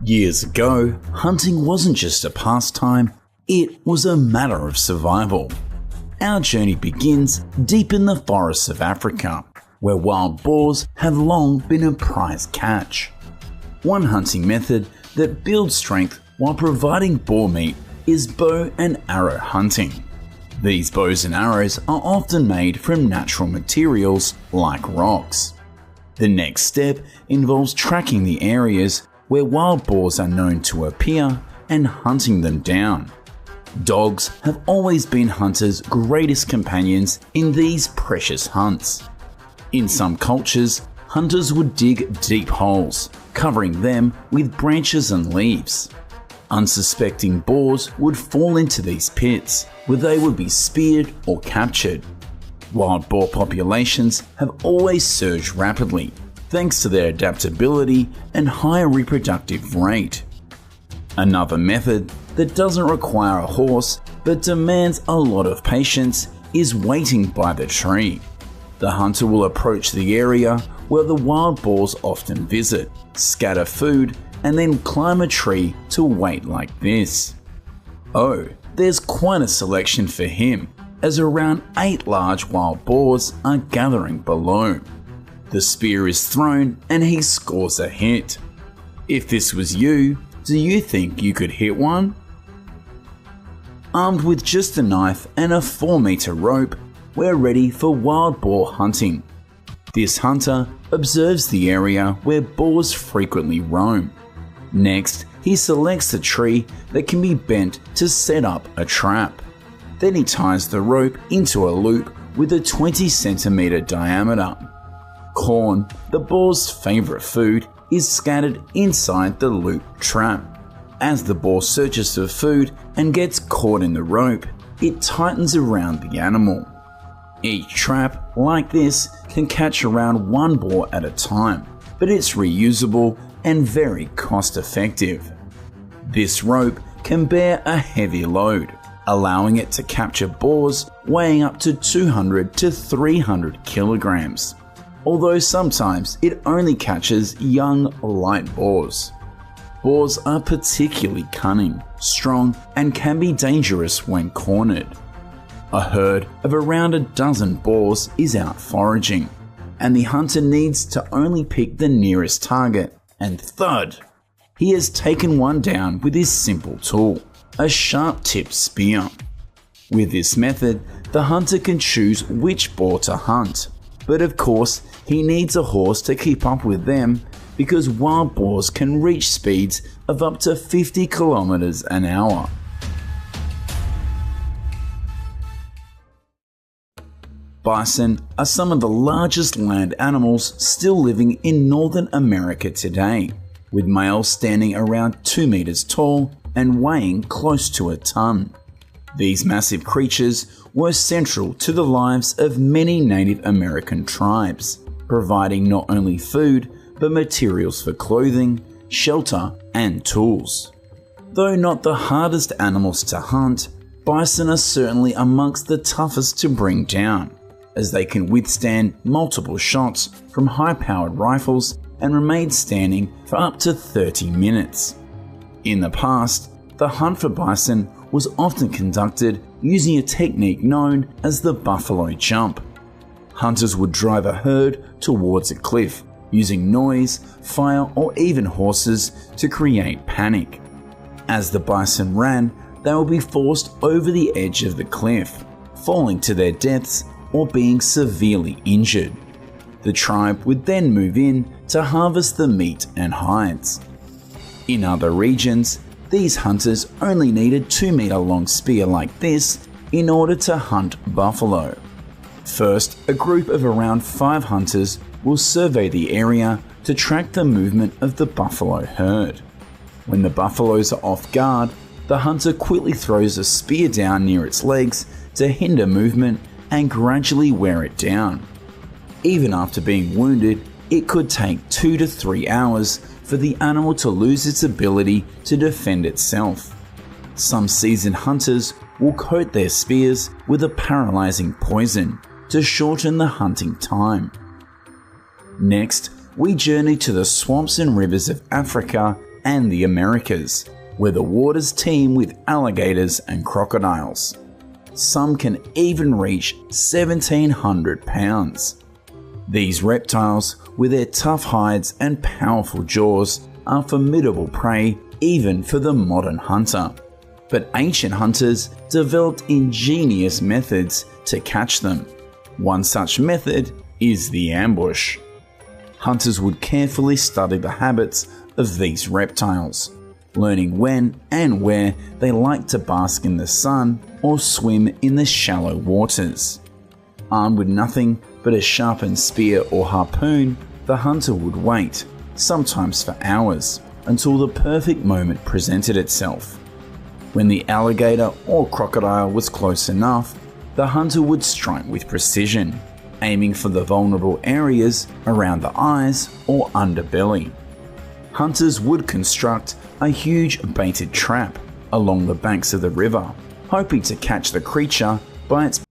Years ago, hunting wasn't just a pastime, it was a matter of survival. Our journey begins deep in the forests of Africa, where wild boars have long been a prized catch. One hunting method that builds strength while providing boar meat is bow and arrow hunting. These bows and arrows are often made from natural materials like rocks. The next step involves tracking the areas where wild boars are known to appear and hunting them down. Dogs have always been hunters' greatest companions in these precious hunts. In some cultures, hunters would dig deep holes, covering them with branches and leaves. Unsuspecting boars would fall into these pits, where they would be speared or captured. Wild boar populations have always surged rapidly, thanks to their adaptability and higher reproductive rate. Another method that doesn't require a horse but demands a lot of patience is waiting by the tree. The hunter will approach the area where the wild boars often visit, scatter food, and then climb a tree to wait like this. Oh, there's quite a selection for him, as around 8 large wild boars are gathering below. The spear is thrown and he scores a hit. If this was you, do you think you could hit one? Armed with just a knife and a 4-meter rope, we're ready for wild boar hunting. This hunter observes the area where boars frequently roam. Next, he selects a tree that can be bent to set up a trap. Then he ties the rope into a loop with a 20-centimeter diameter. Corn, the boar's favorite food, is scattered inside the loop trap. As the boar searches for food and gets caught in the rope, it tightens around the animal. Each trap, like this, can catch around 1 boar at a time, but it's reusable and very cost-effective. This rope can bear a heavy load, allowing it to capture boars weighing up to 200 to 300 kilograms, although sometimes it only catches young, light boars. Boars are particularly cunning, strong, and can be dangerous when cornered. A herd of around a dozen boars is out foraging, and the hunter needs to only pick the nearest target, and thud! He has taken one down with his simple tool, a sharp-tipped spear. With this method, the hunter can choose which boar to hunt, but of course he needs a horse to keep up with them because wild boars can reach speeds of up to 50 kilometers an hour. Bison are some of the largest land animals still living in Northern America today, with males standing around 2 meters tall and weighing close to a ton. These massive creatures were central to the lives of many Native American tribes, providing not only food but materials for clothing, shelter, and tools. Though not the hardest animals to hunt, bison are certainly amongst the toughest to bring down, as they can withstand multiple shots from high-powered rifles and remain standing for up to 30 minutes. In the past, the hunt for bison was often conducted using a technique known as the buffalo jump. Hunters would drive a herd towards a cliff, using noise, fire, or even horses to create panic. As the bison ran, they would be forced over the edge of the cliff, falling to their deaths or being severely injured. The tribe would then move in to harvest the meat and hides. In other regions, these hunters only need a 2-meter long spear like this in order to hunt buffalo. First, a group of around 5 hunters will survey the area to track the movement of the buffalo herd. When the buffaloes are off guard, the hunter quickly throws a spear down near its legs to hinder movement and gradually wear it down. Even after being wounded, it could take 2 to 3 hours for the animal to lose its ability to defend itself. Some seasoned hunters will coat their spears with a paralyzing poison to shorten the hunting time. Next, we journey to the swamps and rivers of Africa and the Americas, where the waters teem with alligators and crocodiles. Some can even reach 1,700 pounds. These reptiles, with their tough hides and powerful jaws, are formidable prey even for the modern hunter. But ancient hunters developed ingenious methods to catch them. One such method is the ambush. Hunters would carefully study the habits of these reptiles, learning when and where they like to bask in the sun or swim in the shallow waters. Armed with nothing but a sharpened spear or harpoon, the hunter would wait, sometimes for hours, until the perfect moment presented itself. When the alligator or crocodile was close enough, the hunter would strike with precision, aiming for the vulnerable areas around the eyes or underbelly. Hunters would construct a huge baited trap along the banks of the river, hoping to catch the creature by its